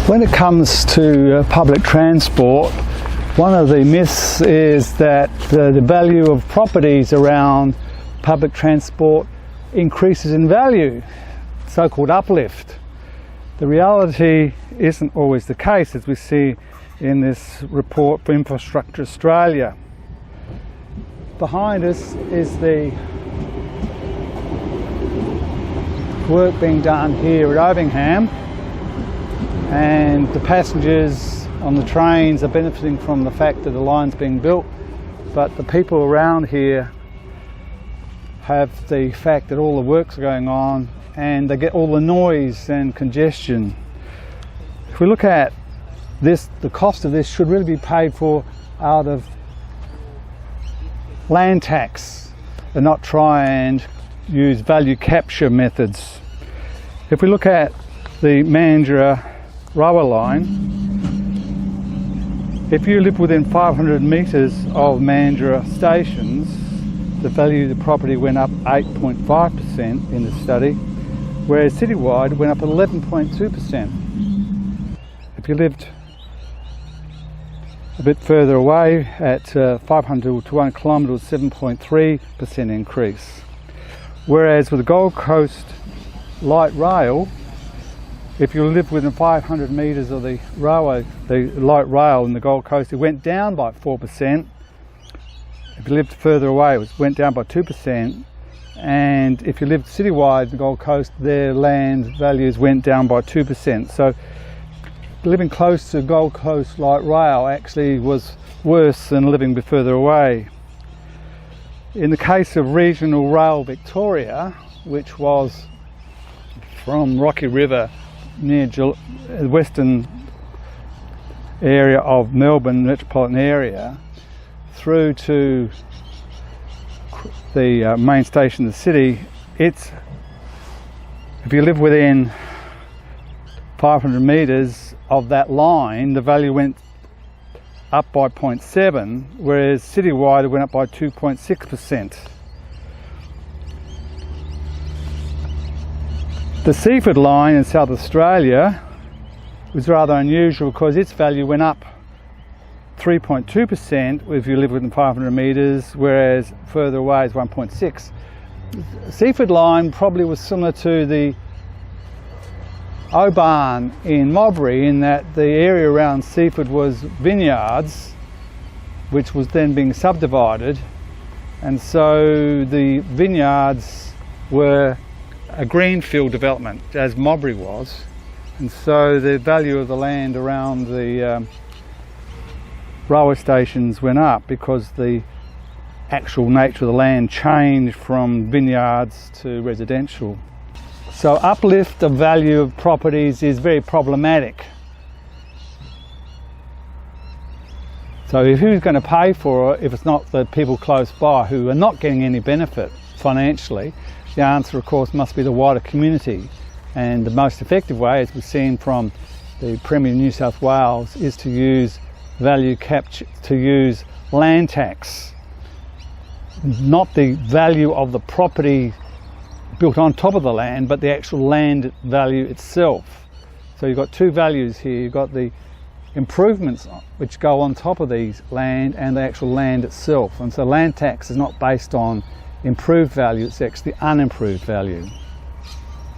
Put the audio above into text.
When it comes to public transport, one of the myths is that the value of properties around public transport increases in value, so-called uplift. The reality isn't always the case, as we see in this report for Infrastructure Australia. Behind us is the work being done here at Ovingham, and the passengers on the trains are benefiting from the fact that the line's being built, but the people around here have the fact that all the work's going on and they get all the noise and congestion. If we look at this, the cost of this should really be paid for out of land tax and not try and use value capture methods. If we look at the Manudurah Rail Line, if you live within 500 metres of Manudurah stations, the value of the property went up 8.5% in the study, whereas citywide it went up 11.2%. If you lived a bit further away at 500 to 1 kilometre, 7.3% increase. Whereas with the Gold Coast light rail, if you live within 500 metres of the railway, the light rail in the Gold Coast, it went down by 4%. If you lived further away, it went down by 2%. And if you lived citywide in the Gold Coast, their land values went down by 2%. So living close to Gold Coast light rail actually was worse than living a bit further away. In the case of Regional Rail Victoria, which was from Rocky River near the western area of Melbourne metropolitan area through to the main station of the city, if you live within 500 metres of that line, the value went up by 0.7, whereas citywide it went up by 2.6%. The Seaford line in South Australia was rather unusual because its value went up 3.2% if you live within 500 metres, whereas further away is 1.6. The Seaford line probably was similar to the Oban in Mobbery, in that the area around Seaford was vineyards, which was then being subdivided, and so the vineyards were a greenfield development, as Mobbery was, and so the value of the land around the railway stations went up because the actual nature of the land changed from vineyards to residential. So uplift of value of properties is very problematic. So who's going to pay for it if it's not the people close by who are not getting any benefit financially? The answer, of course, must be the wider community, and the most effective way, as we've seen from the Premier of New South Wales, is to use value capture, to use land tax, not the value of the property built on top of the land, but the actual land value itself. So you've got two values here. You've got the improvements which go on top of these land and the actual land itself, and so land tax is not based on improved value, it's actually unimproved value.